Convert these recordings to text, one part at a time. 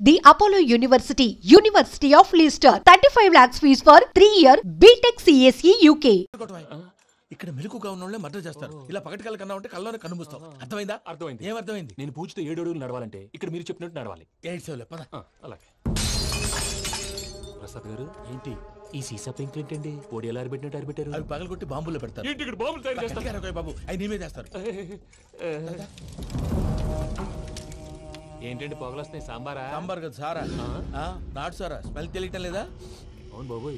The Apollo University, University of Leicester, 35 lakhs fees for 3-year BTech CSE UK. ఇక్కడ మెలకుగా ఉన్నోళ్ళే murder చేస్తారు. ఇలా పగటి కళ్ళ కన్నా ఉంటే కళ్ళలోనే కనుమూస్తావు. అర్థమైందా? అర్థమైంది. ఏమర్థమైంది? నేను పూజతో 7 అడుగులు నడవాలంటే ఇక్కడ మీరు చెప్పినట్టు నడవాలి. 8 సేవలే పద. అలాగే. ప్రసాద్ గారు ఏంటి ఈ సీసా పెంకులు ఏంటండి? ఓడి ఎలా అరబెట్టినట్టు అరబెట్టారు? అవి పగలగొట్టి బాంబుల్లో పెడతారు. ఏంటి ఇక్కడ బాంబులు తయారు చేస్తారు? బాబు అవి నీవే చేస్తారు. ఏంటండి పొగలు వస్తున్నాయి? సాంబారా? సాంబార్ కదా సారా. నాటు సారా స్మెల్ తెలియటం లేదా? అవును బాబు.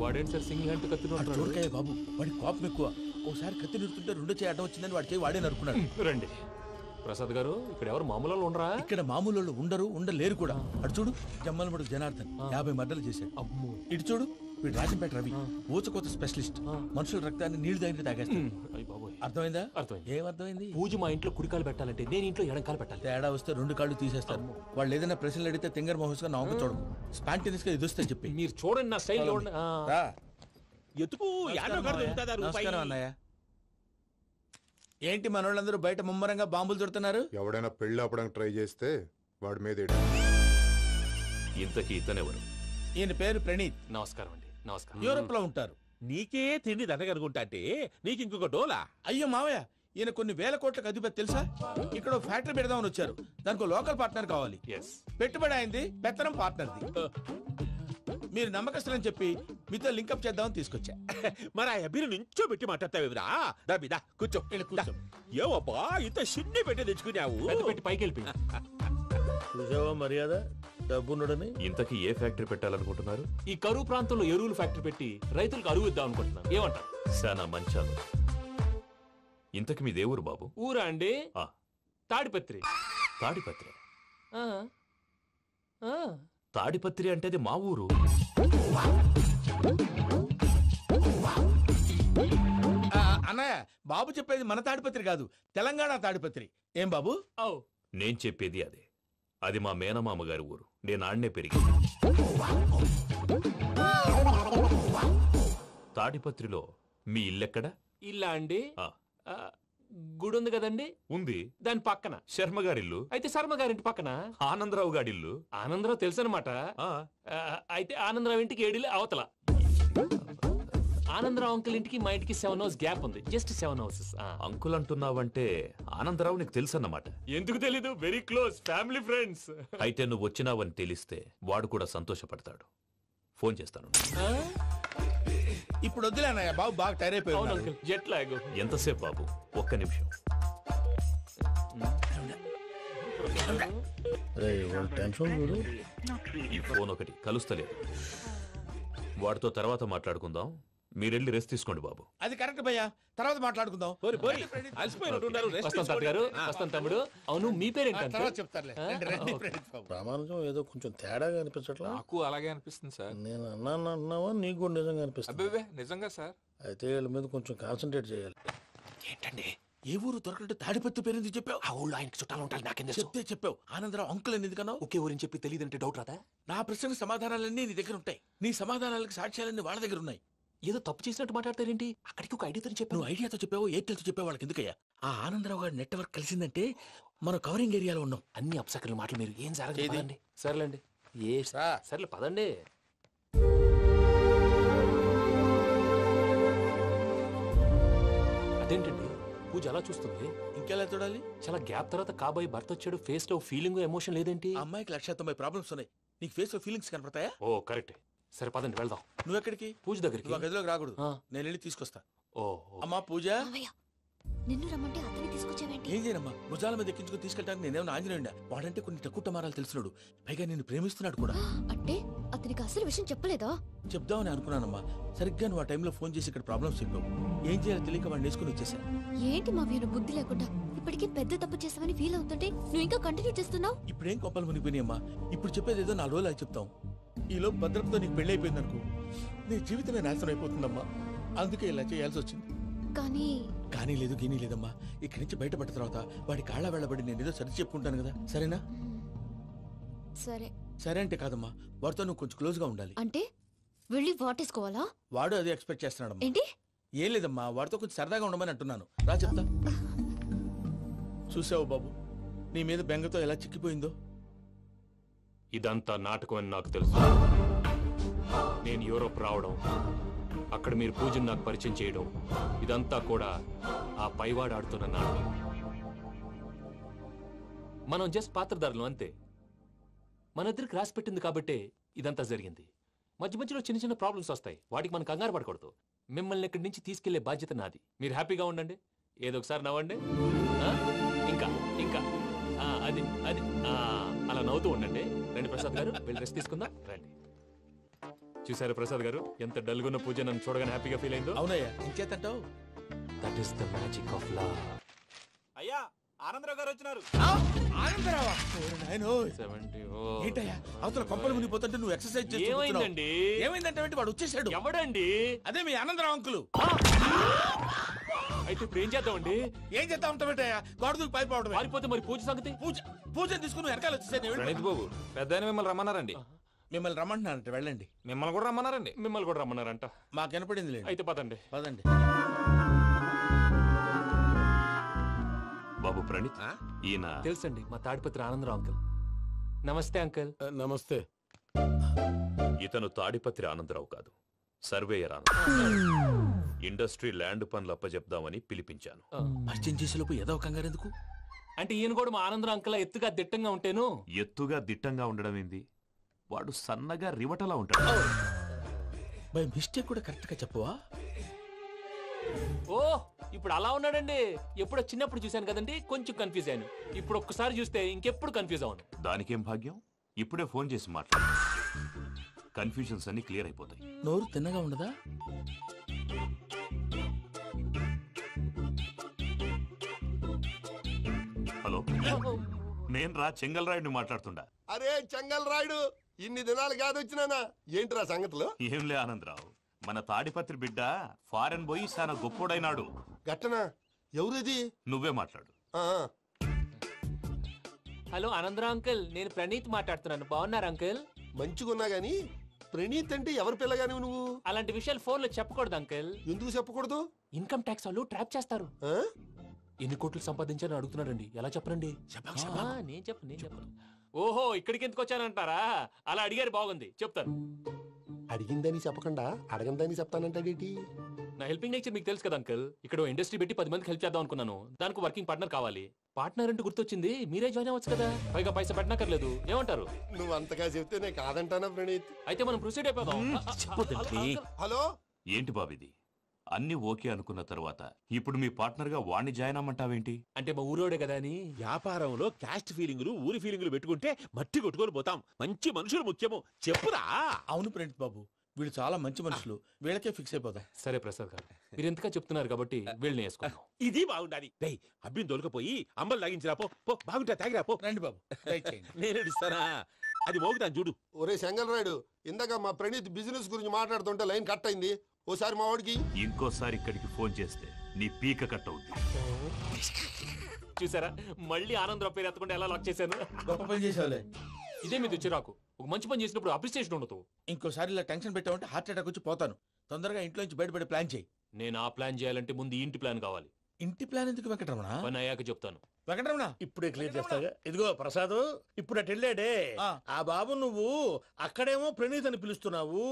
వాడేంటి సార్ సింగిల్ హ్యాండ్ కత్తి చూడకాయ బాబు, వాడి కోపం ఎక్కువ. ఒకసారి కత్తి నిరుతుంటే 2 చేయి అడ్డం వచ్చిందని వాడి చేయి వాడే నరుకున్నాడు. రండి ప్రసాద్ గారు, ఇక్కడ ఎవరు మామూలు ఉండరా? ఇక్కడ మామూలు వాళ్ళు ఉండరు, ఉండలేరు కూడా. అటు చూడు జమ్మలమడుగు జనార్దన్ 50 మర్డర్లు చేశాడు. అమ్మో. ఇటు చూడు వీడు రాజంపేట రవి ఊచకోత స్పెషలిస్ట్. మనుషుల రక్తాన్ని నీళ్లు దగ్గర తాగేస్తాడు. అర్థమైందా? అర్థమైంది. ఏమర్థమైంది? పూజ మా ఇంట్లో కుడికాలు పెట్టాలంటే నేను ఇంట్లో ఎడంకాలు పెట్టాలి. తేడా వస్తే 2 కాళ్ళు తీసేస్తారు. వాళ్ళు ఏదైనా ప్రశ్నలు అడిగితే తింగర్ మహోస్ గా నవ్వు చూడము. స్పాంటినియస్ గా ఎదుస్తా చెప్పి మీరు చూడండి నా స్టైల్. ఎతుకు నమస్కారం అన్నయ్య. ఏంటి మనోళ్ళందరూ బయట ముమ్మరంగా బాంబులు చుడుతున్నారు? ఎవడైనా పెళ్లి ఆపడానికి ట్రై చేస్తే వాడి మీద ఇంతకీ ఇతనెవరు? ఈయన పేరు ప్రణీత్. నమస్కారం అండి. నమస్కారం. యూరోప్ లో ఉంటారు. నీకే తిండి దండగనుకుంటా అంటే నీకు ఇంకొక డోలా? అయ్యో మావయ్య, ఈయన కొన్ని వేల కోట్లకు అధిపతి తెలుసా? ఇక్కడ ఫ్యాక్టరీ పెడదామని వచ్చారు. దానికి లోకల్ పార్ట్నర్ కావాలి. పెట్టుబడి అయింది, పెత్తనం పార్ట్నర్ది. మీరు నమ్మకస్తులని చెప్పి మీతో లింకప్ చేద్దామని తీసుకొచ్చా. మరి ఆ అబ్బిని నుంచో పెట్టి మాట్లాడతావురా? దాబిదా కూర్చో. ఏవబ్బా ఇంత సిన్ని పెట్టి తెచ్చుకున్నావు? పెట్టి పైకి వెళ్ళిపోయి చూసావా మర్యాద డబ్బున్నడని. ఇంతకీ ఏ ఫ్యాక్టరీ పెట్టాలనుకుంటున్నారు? ఈ కరువు ప్రాంతంలో ఎరువులు ఫ్యాక్టరీ పెట్టి రైతులకు అరువు ఇద్దాం అనుకుంటున్నాను. ఏమంటారు? శానా మంచాలు. ఇంతకి మీ దేవురు బాబు? ఊరా అండి? తాడిపత్రి. తాడిపత్రి? ఆ. ఆ. తాడిపత్రి అంటే అది మా ఊరు. అన్నయ్య, బాబు చెప్పేది మన తాడిపత్రి కాదు, తెలంగాణ తాడిపత్రి. ఏం బాబు? నేను చెప్పేది అదే. అది మా మేనమామ గారి ఊరు. నేను ఆడనే పెరిగింది. తాడిపత్రిలో మీ ఇల్లెక్కడ? ఇల్లా అండి? గుడి ఉంది కదండి. ఉంది. దాని పక్కన శర్మగారిల్లు. అయితే శర్మ గారింటి పక్కన ఆనందరావు గారిల్లు. ఆనందరావు తెలుసు అనమాట. అయితే ఆనందరావు ఇంటికి 7 అవతల. ఆనందరావు అంకుల్ ఇంటికి మా ఇంటికి 7 hours గ్యాప్ ఉంది. Just 7 hours. అంకుల్ అంటున్నావంటే ఆనందరావు నీకు తెలుసు అన్నమాట. ఎందుకు తెలీదు? Very close family friends. అయితే నువ్వు వచ్చినావని తెలిస్తే వాడు కూడా సంతోషపడతాడు. ఫోన్ చేస్తాను. ఇప్పుడు వద్దులే అన్నయ్య, బాబు బాగా టైర్ అయిపోయాడు. Jet lag. ఎంతసేపు బాబు? ఒక్క నిమిషం. ఈ ఫోన్ ఒకటి కలుస్తలేదు. వాడితో తర్వాత మాట్లాడుకుందాం. మీరెళ్ళి రెస్ట్ తీసుకోండి బాబు. అది కరెక్ట్ భయ్యా, తర్వాత మాట్లాడుకుందాం. తమ్ముడు. అవును, మీ పేరేంటి? ప్రామాణికం ఏదో కొంచెం తేడాగా అనిపించట్లా? నాకు అలాగే అనిపిస్తుంది సార్. నేను అన్నావా నీకు కూడా నిజంగా అనిపిస్తుంది? నిజంగా సార్. అయితే వీళ్ళ మీద కొంచెం కాన్సన్ట్రేట్ చేయాలి. ఏంటండి ఏ ఊరు దొరకట్టు తాడిపత్రి పేరు ఎందుకు చెప్పావు? ఆ ఊళ్ళో ఆయనకి చుట్టాలు ఉంటారు. నాకేం చెప్తే చెప్పావు. ఆనందరావు అంకుల్ అని ఎందుకన్నావు? ఒకే ఊరిని చెప్పి తెలియదంటే డౌట్ రాదా? నా ప్రశ్నకు సమాధానాలన్నీ నీ దగ్గర ఉంటాయి. నీ సమాధానాలకు సాక్ష్యాలన్నీ వాళ్ళ దగ్గర ఉన్నాయి. ఏదో తప్పు చేసినట్టు మాట్లాడతారేంటి? అక్కడికి ఒక ఐడియాతో చెప్పావు. నువ్వు ఐడియాతో చెప్పావు, ఎయిర్టెల్తో చెప్పావు. వాళ్ళకి ఎందుకయ్యా? ఆ ఆనందరావు గారి నెట్వర్క్ కలిసిందంటే మనం కవరింగ్ ఏరియాలో ఉన్నాం. అన్ని అప్సకర్ల మాటలు మీరు ఏం జరగదండి. సర్లేండి. సర్లే పదండి. అదేంటండి పూజ అలా చూస్తుంది? ఇంకెలా చూడాలి? చాలా గ్యాప్ తర్వాత కాబోయే భర్త వచ్చాడు. ఫేస్ లో ఫీలింగ్ ఎమోషన్ లేదేంటి? అమ్మాయికి 190 ప్రాబ్లమ్స్ ఉన్నాయి. నీకు ఫేస్ లో ఫీలింగ్స్ కనపడతాయా? ఓ కరెక్ట్. సరే పదండి వెళ్దాం. నువ్వు ఎక్కడికి? పూజ దగ్గరికి. గదిలోకి రాకూడదు, నేను వెళ్ళి తీసుకొస్తా. ఓ అమ్మా పూజ, నిన్ను రమ్మంటే అతన్ని తీసుకొచ్చావేంటి? ఏం చేయనమ్మా, భుజాల మీద ఎక్కించుకుని తీసుకెళ్ళడానికి నేనేమన్నా ఆంజనేయుడా? వాడంటే కొన్ని తక్కువ టమారాలు తెలిసినాడు, పైగా నేను ప్రేమిస్తున్నాడు కూడా. అంటే అతనికి అసలు విషయం చెప్పలేదా? చెప్దామని అనుకున్నానమ్మా. సరిగ్గా నువ్వు ఆ టైంలో ఫోన్ చేసి ఇక్కడ ప్రాబ్లమ్స్ చెప్పావు. ఏం చేయాలో తెలియక వాడిని వేసుకుని వచ్చేసా. ఏంటి మా వీరు బుద్ధి లేకుండా ఇప్పటికే పెద్ద తప్పు చేసావని ఫీల్ అవుతుంటే నువ్వు ఇంకా కంటిన్యూ చేస్తున్నావు? ఇప్పుడేం కోపాలు మునిగిపోయినాయమ్మా. ఇప్పుడు చెప్పేది ఏదో 4 రోజులు అది చెప్తాం. ఈలో భద్రతతో నీకు పెళ్లి అయిపోయింది అనుకో, నీ జీవితమే నాశనం అయిపోతుందమ్మా. అందుకే ఇలా చేయాల్సి వచ్చింది. కానీ లేదు, గీనీ లేదమ్మా. ఇక్కడి నుంచి బయటపడ్డ తర్వాత వాడి కాళ్ళ వెళ్ళబడి నేను ఏదో సరి చెప్పుకుంటాను కదా, సరేనా? సరే అంటే కాదమ్మా, వాడితో నువ్వు కొంచెం క్లోజ్ గా ఉండాలి. అంటే వెళ్ళి వాటేసుకోవాలా? వాడు అదే ఎక్స్పెక్ట్ చేస్తున్నాడమ్మా. ఏంటి? ఏం లేదమ్మా, వాడితో కొంచెం సరదాగా ఉండమని అంటున్నాను. రా చెప్తా. చూసావు బాబు, నీ మీద బెంగతో ఎలా చిక్కిపోయిందో. ఇదంతా నాటకం అని నాకు తెలుసు. నేను యూరోప్ రావడం, అక్కడ మీరు పూజను నాకు పరిచయం చేయడం, ఇదంతా కూడా ఆ పైవాడు ఆడుతున్న నాటకం. మనం జస్ట్ పాత్రధారులు అంతే. మన ఇద్దరికి రాసి పెట్టింది కాబట్టే ఇదంతా జరిగింది. మధ్య మధ్యలో చిన్న చిన్న ప్రాబ్లమ్స్ వస్తాయి, వాటికి మనం కంగారు పడకూడదు. మిమ్మల్ని ఇక్కడి నుంచి తీసుకెళ్లే బాధ్యత నాది. మీరు హ్యాపీగా ఉండండి, ఏదో ఒకసారి నవ్వండి. ఇంకా ఇంకా అది అది అలా నవ్వుతూ ఉండండి. రండి ప్రసాద్ గారు, వెళ్ళి రెస్ట్ తీసుకుందాం. రండి. చూసారు ప్రసాద్ గారు, ఎంత డల్గున్న పూజ నన్ను చూడగానే హ్యాపీగా ఫీల్ అయిందో. అవునయ్యా, ఇంకేతంటావు? That is the magic of love. అయ్యా ఆనందరావు గారు వచ్చినారు. ఆనందరావా? ఏంటయ్యా అవతల కొంపలు మునిగిపోతుంటే నువ్వు ఎక్సర్సైజ్ చేస్తూ ఏమైందండి? ఏమైందంటే వాడు వచ్చేసాడు. ఎవడండి? అదే మీ ఆనందరావు అంకులు. అయితే ఇప్పుడు ఏం చేద్దామండి? ఏం చేస్తా ఉంటావేటయ్యా? గోడ దూకి పైపోవడం. పారిపోతే మరి పూజ సంగతి? పూజ తీసుకుని వెనకాల వచ్చేసాను. ప్రణీత్ బాబు, పెద్ద మిమ్మల్ని రమ్మన్నారండి. మిమ్మల్ని రమ్మంటున్నారంట, వెళ్ళండి. మిమ్మల్ని కూడా రమ్మన్నారండి. మిమ్మల్ని కూడా రమ్మన్నారంట. మాకు వినపడింది లేదు. అయితే పదండి. పదండి. బాబు ప్రణీత్, ఈయన తెలుసండి, మా తాడిపత్రి ఆనందరావు అంకుల్. నమస్తే అంకుల్. నమస్తే. ఇతను తాడిపత్రి ఆనందరావు కాదు, సర్వేయర్ ఆనందరావు. ఇండస్ట్రీ ల్యాండ్ పనులు అప్పచెప్దామని పిలిపించాను. పరిచయం చేసేలోపు ఏదో కంగారు ఎందుకు? అంటే ఈయన కూడా మా ఆనందరావు అంకుల్ ఎత్తుగా దిట్టంగా ఉంటేను. ఎత్తుగా దిట్టంగా ఉండడం ఏంది, వాడు సన్నగా రివటలా ఉంటాడు. బై మిస్టేక్ కూడా కరెక్ట్ గా చెప్పవా? ఓ, ఇప్పుడు అలా ఉన్నాడండి. ఎప్పుడో చిన్నప్పుడు చూశాను కదండి, కొంచెం కన్ఫ్యూజ్ అయ్యాను. ఇప్పుడు ఒక్కసారి చూస్తే ఇంకెప్పుడు కన్ఫ్యూజ్ అవ్వను. దానికేం భాగ్యం, ఇప్పుడే ఫోన్ చేసి మాట్లాడు. కన్ఫ్యూజన్స్ అన్ని క్లియర్ అయిపోతాయి. నోరు తిన్నగా ఉండదా? హలో, నేను రా చెంగల్రాయుడిని మాట్లాడుతుండా. అరే చెంగల్ రాయుడు, ఇన్ని దినాలు కాదు వచ్చినానా? ఏంట్రా సంగతులు? ఏంలే ఆనందరావు, మన తాడిపత్రి బిడ్డ ఫారెన్ పోయి చాలా గొప్పోడైనాడు. గట్టనా? ఎవరిది? నువ్వే మాట్లాడు. హలో ఆనందరావు అంకుల్, నేను ప్రణీత్ మాట్లాడుతున్నాను. బాగున్నారు అంకుల్? మంచిగున్నా గాని ప్రణీత్ అంటే ఎవరి పిల్లగాని నువ్వు? అలాంటి విషయాలు ఫోన్ లో చెప్పకూడదు అంకుల్. ఎందుకు చెప్పకూడదు? ఇన్కమ్ ట్యాక్స్ వాళ్ళు ట్రాప్ చేస్తారు. ఎన్ని కోట్లు సంపాదించాలని అడుగుతున్నాడండి, ఎలా చెప్పరండి? నేను చెప్పను. ఓహో, ఇక్కడికి ఎందుకు వచ్చానంటారా? అలా అడిగారు, బాగుంది, చెప్తాను. అడిగిందని చెప్పకుండా అడగందని చెప్తానంటాడేటి? నా హెల్పింగ్ నేచర్ మీకు తెలుసు కదా అంకుల్. ఇక్కడ ఇండస్ట్రీ పెట్టి 10 మందికి హెల్ప్ చేద్దాం అనుకున్నాను. దానికి వర్కింగ్ పార్ట్నర్ కావాలి. పార్ట్నర్ అంటే గుర్తొచ్చింది, మీరే జాయిన్ అవ్వచ్చు కదా, పైగా పైసా పెట్టనక్కర్లేదు. ఏమంటారు? నువ్వు అంతగా చెప్తేనే కాదంటానా ప్రణీత్? అయితే మనం ప్రొసీడ్ అయిపోదాం. హలో, ఏంటి బాబిది? అన్ని ఓకే అనుకున్న తర్వాత ఇప్పుడు మీ పార్ట్నర్ గా వాణ్ణి జాయిన్ అమ్మంటావేంటి? అంటే మా ఊరోడే కదా అని. వ్యాపారంలో క్యాస్ట్ ఫీలింగులు, ఊరి ఫీలింగులు పెట్టుకుంటే మట్టి కొట్టుకొని పోతాం. మంచి మనుషులు ముఖ్యము, చెప్పురా. అవును ప్రణీత్ బాబు, వీళ్ళు చాలా మంచి మనుషులు, వీళ్ళకే ఫిక్స్ అయిపోతా. సరే ప్రసాద్ గారు, మీరు ఎంతగా చెప్తున్నారు కాబట్టి వీళ్ళని వేసుకుందాం. ఇది బాగుండాలి. డై అబ్బిని దొలకపోయి అంబలు తాగించిరా పో. బాగుంటా, తాగిరా పో. రండి బాబు, దయచేయండి. నేను ఇస్తానా? అది మోగుతాను చూడు. ఒరే చెంగల్ రాయుడు, ఇందాక మా ప్రణీత్ బిజినెస్ గురించి మాట్లాడుతుంటే లైన్ కట్ అయింది. ఓసారి మా వాడికి ఇంకోసారి ఇక్కడికి ఫోన్ చేస్తే నీ పీక కట్ అవుతుంది. చూసారా, మళ్ళీ ఆనందరావు పేరు ఎత్తకుండా ఎలా లాక్ చేశాను. గొప్ప పని చేసేవాళ్ళే. ఇదే మీ చిరాకు. ఒక మంచి పని చేసినప్పుడు అప్రిసియేషన్ ఉండదు. ఇంకోసారి ఇలా టెన్షన్ పెట్టామంటే హార్ట్ అటాక్ వచ్చి పోతాను. తొందరగా ఇంట్లో నుంచి బయటపడే ప్లాన్ చేయి. నేను ఆ ప్లాన్ చేయాలంటే ముందు ఇంటి ప్లాన్ కావాలి. ఇంటి ప్లాన్ ఎందుకు వెంకటరమణ? పని అయ్యాక చెప్తాను. వెంకటరమణ ఇప్పుడే క్లియర్ చేస్తాగా. ఇదిగో ప్రసాద్, ఇప్పుడు అటు వెళ్ళాడే ఆ బాబు, నువ్వు అక్కడేమో ప్రణీత్ అని పిలుస్తున్నావు,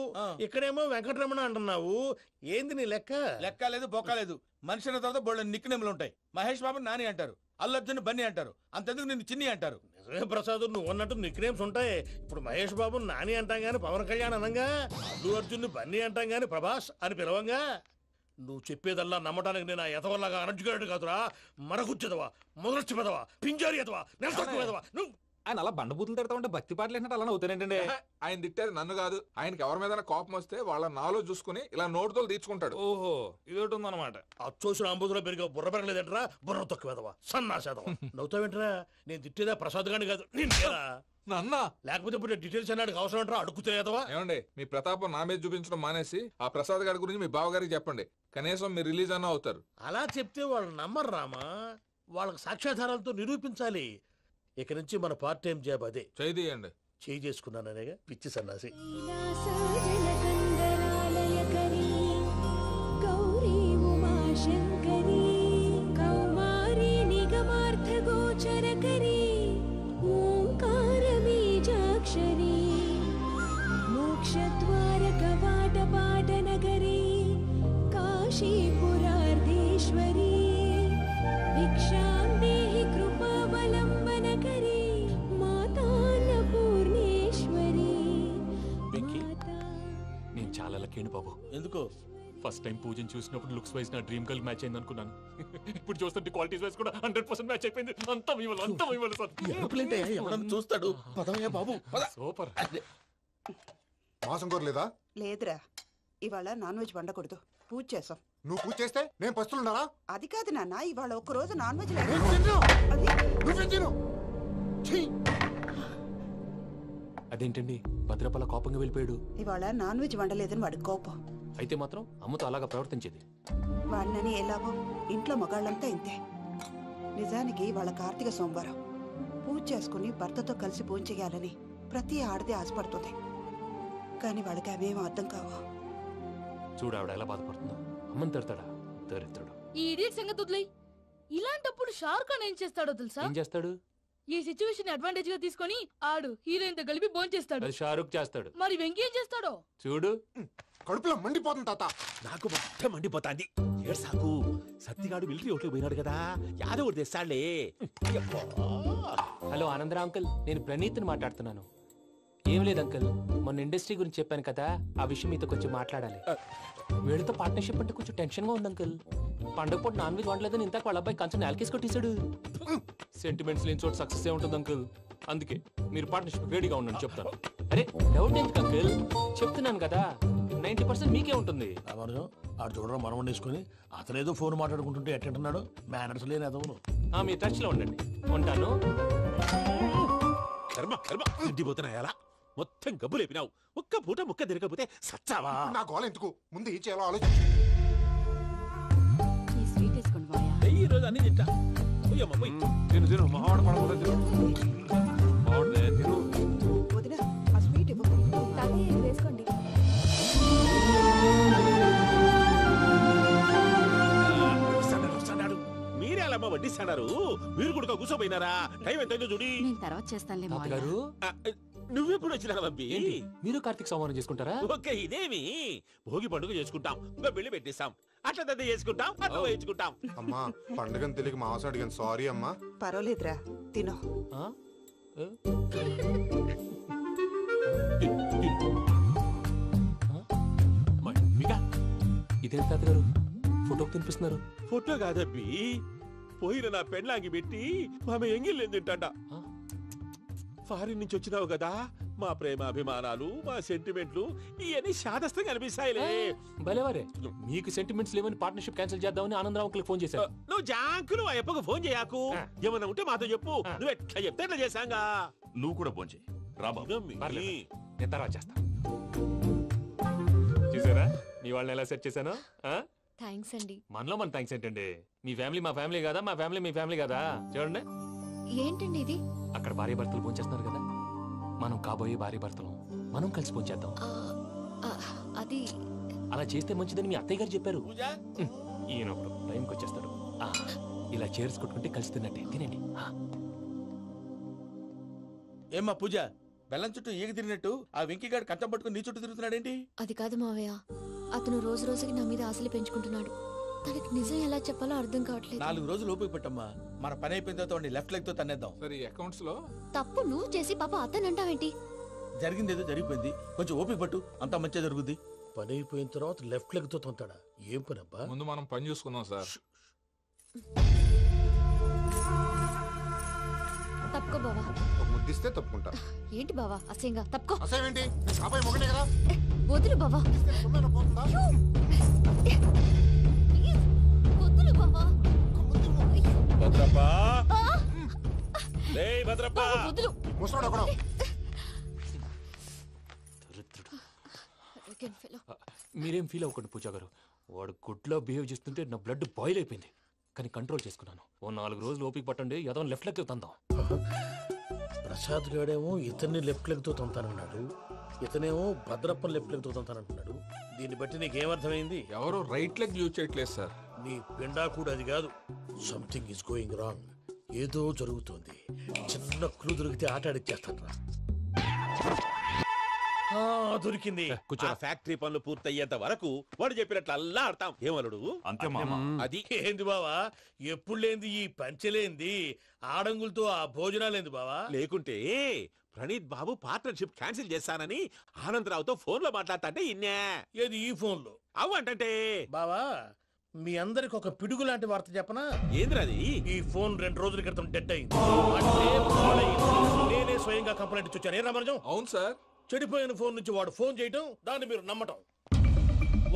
ఇక్కడేమో వెంకటరమణ అంటున్నావు. ఏంది నీ లెక్క? లెక్క లేదు, బొక్క లేదు. మనిషి అన్న తర్వాత బోళ్ళ నిక్నెములు ఉంటాయి. మహేష్ బాబు నాని అంటారు, అల్లు అర్జున్ బన్నీ అంటారు, అంతెందుకు నిన్ను చిన్ని అంటారు. నిజమే ప్రసాద్, నువ్వు అన్నట్టు నిక్నేమ్స్ ఉంటాయి. ఇప్పుడు మహేష్ బాబు నాని అంటాం గాని పవన్ కళ్యాణ్ అనంగా, అల్లు అర్జున్ బన్నీ అంటాం గాని ప్రభాస్ అని పిలవంగా. నువ్వు చెప్పేదల్లా నమ్మటానికి నేను ఎతవల్లాగా అనర్జుకేటెడ్ కాదురా. మరగుచ్చదవా, మొదలచ్చి పెదవా, పింజారి ఎదవా, నెలసొక్కుదవా నువ్వు. ఆయన అలా బండబూతులు తిడతా ఉంటే భక్తి పాటలు ఏంటంటే అలా అవుతానంటే. ఆయన తిట్టేది నన్ను కాదు, ఆయనకి ఎవరి మీద కోపం వస్తే వాళ్ళ నాలో చూసుకుని ఇలా నోటుతో తీర్చుకుంటాడు. ఓహో, ఇదొకటి ఉందన్నమాట. అచ్చోసిన అంబుధులో పెరిగే బుర్ర పెరగలేదంటరా, బుర్ర తొక్కువేదవా, సన్నాసేదవా. నవ్వుతావేంటరా? నేను తిట్టేదా ప్రసాద్ గాని కాదు, నిన్నేరా. నన్నా లేకపోతే ఇప్పుడు డీటెయిల్స్ అన్నాడు అవసరం అంటారా? అడుగుతాయేదవా? ఏమండి, మీ ప్రతాపం నా మీద చూపించడం మానేసి ఆ ప్రసాద్ గారి గురించి మీ బావగారికి చెప్పండి. కనీసం మీరు రిలీజ్ అన్న అవుతారు. అలా చెప్తే వాళ్ళు నమ్మరు రామా. వాళ్ళకి సాక్ష్యాధారాలతో నిరూపించాలి. ఇక నుంచి మన పార్ట్ టైం జాబ్ అదే. చేయండి. చేయి చేసుకున్నాననేగా పిచ్చి సన్నాసి. గౌరీ ఉమాశంకరీ కౌమారీ నిగమార్థ గోచరకరీ లక్కీ బాబు. ఎందుకో? ఫస్ట్ టైం పూజను చూసినప్పుడు లుక్స్ వైజ్ నా డ్రీమ్ గర్ల్ మ్యాచ్ అయింది అనుకున్నాను. ఇప్పుడు చూస్తుంటే క్వాలిటీస్ వైజ్ కూడా 100% మ్యాచ్ అయిపోయింది. అంతా మీ వల్ల సార్. ఎవడన్నా చూస్తాడు. పదవయ్యా బాబు. సూపర్. మాసం కోరలేదా? లేదురా, ఇవాళ నాన్ వెజ్ వండకూడదు, పూజ చేసాం. నువ్వు పూజ చేస్తే నేను పస్తులున్నారా? అది కాదు నాన్న, ఇవాళ ఒక్క రోజు నాన్ వెజ్ అదేంటండి భద్రపల కోపంగా వెళ్ళిపోయాడు? ఇవాళ నాన్ వెజ్ వండలేదని వాడి కోపం. అయితే మాత్రం అమ్మతో అలాగా ప్రవర్తించేది. వాడినని ఎలాగో ఇంట్లో మగాళ్ళంతా ఇంతే. నిజానికి వాళ్ళ కార్తీక సోమవారం పూజ చేసుకుని భర్తతో కలిసి పూజ చేయాలని ప్రతి ఆడది ఆశపడుతుంది. కానీ వాడికి అవేమో అర్థం కావు. చూడు ఆవిడ ఎలా బాధపడుతుందో. అమ్మని తిడతాడా? దరిద్రుడు. ఈ ఇడియట్ సంగతి వదిలేయ్. ఇలాంటప్పుడు షారుఖ్ ఖాన్ ఏం చేస్తాడో తెలుసా? ఏం చేస్తాడు? ఈ సిచ్యువేషన్ అడ్వాంటేజ్ గా తీసుకొని ఆడు హీరోయిన్ తో కలిపి బోన్ చేస్తాడు. అది షారుఖ్ చేస్తాడు. మరి వెంకీ ఏం చేస్తాడో చూడు. కడుపులో మండిపోతుంది తాత. నాకు మొత్తం మండిపోతాంది. ఏడు సాకు సత్తిగాడు మిలిటరీ ఓట్లు పోయినాడు కదా, యాదవ్ తెస్తాడులే. హలో ఆనందరా అంకుల్, నేను ప్రణీత్ని మాట్లాడుతున్నాను. ఏం లేదు అంకుల్, మొన్న ఇండస్ట్రీ గురించి చెప్పాను కదా, ఆ విషయం మీతో కొంచెం మాట్లాడాలి. వీళ్ళతో పార్ట్నర్షిప్ అంటే కొంచెం టెన్షన్ గా ఉంది అంకుల్. పండగ పూట నాన్ వెజ్ వండలేదని ఇంతకు వాళ్ళ అబ్బాయి కంచెం నేలకేసి కొట్టేశాడు. సెంటిమెంట్స్ లేని చోట సక్సెస్ ఏ ఉంటుంది అంకుల్. అందుకే మీరు పార్ట్నర్షిప్ రెడీగా ఉండండి చెప్తాను. అరే డౌట్ ఎందుకు అంకుల్, చెప్తున్నాను కదా 90% మీకే ఉంటుంది. ఆడు చూడడం మనం వండేసుకుని అతనేదో ఫోన్ మాట్లాడుకుంటుంటే ఎట్టంటున్నాడు. మేనర్స్ లేని అదవును. మీ టచ్ లో ఉండండి. ఉంటాను. కర్మ కర్మ తిండిపోతున్నాయా? మొత్తం గబ్బు లేపినావు. ఒక్క పూట ముక్క తిరగకపోతే సచ్చావా? నా గోల ఎందుకు, ముందు ఈ చేయాలో ఆలోచించు. ఈ రోజు అన్ని తింటా. తిను తిను మావాడ పడకూడదు. వదినా, ఆ స్వీట్ ఇవ్వు. వేసుకోండి. మీరే అలా వడ్డిస్తాడారు. మీరు కూడా కూర్చోపోయినారా? టైం ఎంతైందో చూడి. తర్వాత చేస్తానులే తాతగారు. నువ్వెప్పుడు వచ్చినా అబ్బి? మీరు కార్తీక సంహారం చేసుకుంటారా? ఓకే, ఇదేమి భోగి పండుగ చేసుకుంటాం, ఇంకా బిల్లు పెట్టిస్తాం, అట్లా దద్ద చేసుకుంటాం, అట్లా వేయించుకుంటాం. అమ్మా పండుగని తెలియక మాంసం అడిగాను, సారీ అమ్మా. పర్వాలేదురా, తినో. ఇదేంటి తాతగారు ఫోటోకి తినిపిస్తున్నారు? ఫోటో కాదబ్బి, పోయిన నా పెళ్ళాంగి పెట్టి ఆమె ఎంగిల్ తింటాడ. ఫారిన్ నుంచి వచ్చినావు కదా, మా ప్రేమ అభిమానాలు, మా సెంటిమెంట్లు ఇవన్నీ శాదస్తంగా అనిపిస్తాయిలే. భలేవారే, మీకు సెంటిమెంట్స్ లేవని పార్ట్నర్షిప్ క్యాన్సిల్ చేద్దామని ఆనందరావు అంకుల్ ఫోన్ చేశారు. నువ్వు జాంకులు ఆ అప్పకు ఫోన్ చేయకు. ఏమన్నా ఉంటే మాతో చెప్పు. నువ్వు ఎట్లా చెప్తే ఎట్లా చేశాంగా. నువ్వు కూడా ఫోన్ చేయి. నేను తర్వాత చేస్తా. చూసారా మీ వాళ్ళని ఎలా సెట్ చేశాను? థ్యాంక్స్ అండి. మనలో మన థ్యాంక్స్ ఏంటండి? మీ ఫ్యామిలీ మా ఫ్యామిలీ కదా, మా ఫ్యామిలీ మీ ఫ్యామిలీ కదా. చూడండి, ఏంటండి ఇది? అక్కడ భార్య భర్తలు భోంచేస్తున్నారు కదా, మనం కాబోయే భార్య భర్తలు మనం కలిసి భోంచేద్దాం. అది అలా చేస్తే మంచిదని మీ అత్తయ్య గారు చెప్పారు. ఈయన ఒకడు టైంకి వచ్చేస్తాడు. ఇలా చేర్స్ కొట్టుకుంటే కలిసి తిన్నట్టే. తినండి. ఏమ్మా పూజ, బెల్లం చుట్టూ ఈగ తిరిగినట్టు ఆ వెంకీగాడు కంచం పట్టుకుని నీ చుట్టూ తిరుగుతున్నాడేంటి? అది కాదు మావయ్య, అతను రోజు రోజుకి నా మీద ఆశలు పెంచుకుంటున్నాడు. తనకి నిజం ఎలా చెప్పాలో అర్థం కావట్లేదు. 4 రోజులు ఓపిక పట్టమ్మా, మన పని అయిపోయిన తర్వాత లెఫ్ట్ లెగ్ తో తన్నేద్దాం. సరే, అకౌంట్స్ లో తప్పు నువ్వు చేసి పాప అతను అంటావేంటి? జరిగింది ఏదో జరిగిపోయింది, కొంచెం ఓపిక పట్టు, అంతా మంచిగా జరుగుద్ది. పని అయిపోయిన తర్వాత లెఫ్ట్ లెగ్ తో తొంతాడా? ఏం పని అబ్బా? ముందు మనం పని చూసుకుందాం సార్. తప్పుకో బావా. ఒక ముద్దిస్తే తప్పుకుంటా. ఏంటి బావా అసహ్యంగా? తప్పుకో. అసేమేంటి, అబ్బాయి మొగనే కదా. వదులు బావా. వదులు బావా. భద్రప్పా, లేయ్ భద్రప్పా. వదులు. ముసలోడు అక్కడ. మీరేం ఫీల్ అవ్వకండి పూజా గారు. వాడు గుడ్లో బిహేవ్ చేస్తుంటే నా బ్లడ్ బాయిల్ అయిపోయింది. కానీ కంట్రోల్ చేసుకున్నాను. ఓ 4 రోజులు ఓపిక పట్టండి, ఏదో లెఫ్ట్ లెగ్ తందాం. ప్రసాద్ గాడేమో ఇతన్ని లెఫ్ట్ లెగ్ తో తొంతానన్నాడు, ఇతనేమో భద్రప్పని లెఫ్ట్ లెగ్ తో తొంతానంటున్నాడు. దీన్ని బట్టి నీకేమర్థమైంది? ఎవరు రైట్ లెగ్ యూజ్ చేయట్లేదు సార్. నీ పిండా కూడా అది కాదు. Something is going wrong. ఏదో జరుగుతోంది. చిన్న క్లూ దొరికితే ఆట ఆడిచ్చేస్తాను రా. దొరికింది. ఆ ఫ్యాక్టరీ పనులు పూర్తయ్యేంత వరకు వాడు చెప్పినట్లు అల్లా ఆడతాం. ఏమలుడు? అంతే మామ. అది ఏంది బావా, ఎప్పుడు లేంది ఈ పంచలేంది, ఆడంగులతో ఆ భోజనాలేంది బావా? లేకుంటే ప్రణీత్ బాబు పార్ట్నర్షిప్ క్యాన్సిల్ చేస్తానని ఆనందరావుతో ఫోన్ లో మాట్లాడతాంటే ఇన్నే. ఏది ఈ ఫోన్లో? అవ్వంటే బావా, మీ అందరికి ఒక పిడుగు లాంటి వార్త చెప్పనా? ఏంద్రది? ఈ ఫోన్ 2 రోజుల క్రితం డెడ్ అయింది. అంటే పాడైంది. నేనే స్వయంగా కంప్లైంట్ ఇచ్చి వచ్చాను. ఏ రామరాజం? అవును సార్. చెడిపోయిన ఫోన్ నుంచి వాడు ఫోన్ చేయటం, దాన్ని మీరు నమ్మటం.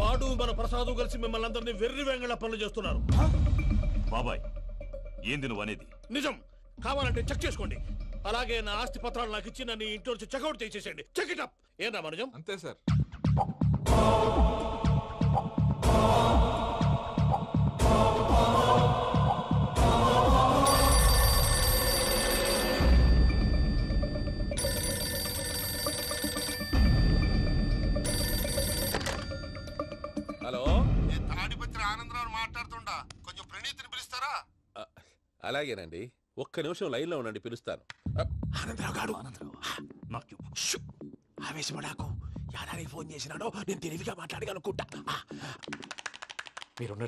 వాడు మన ప్రసాదు కలిసి మిమ్మల్ని అందరినీ వెర్రి వెంగళ పనులు చేస్తున్నారు. బాబాయ్ ఏంది నువ్వు అనేది? నిజం. కావాలంటే చెక్ చేసుకోండి. అలాగే నా ఆస్తి పత్రాలు నాకు ఇచ్చి నన్ను ఇంట్లో నుంచి చెక్అౌట్ చేసేసండి. Check it up. ఏం రామరాజం? అంతే సార్. హలో, నేను తాడిపత్రి ఆనందరావు మాట్లాడుతుండా. కొంచెం ప్రణీతిని పిలుస్తారా? అలాగేనండి. ఒక్క నిమిషం లైన్ లో ఉండండి, పిలుస్తాను. ఆనందరావు గాడు నాకు ఆవేశపడాకు. యాదానికి ఫోన్ చేసినాడో నేను తెలివిగా మాట్లాడగలనుకుంటా. మీరున్నారు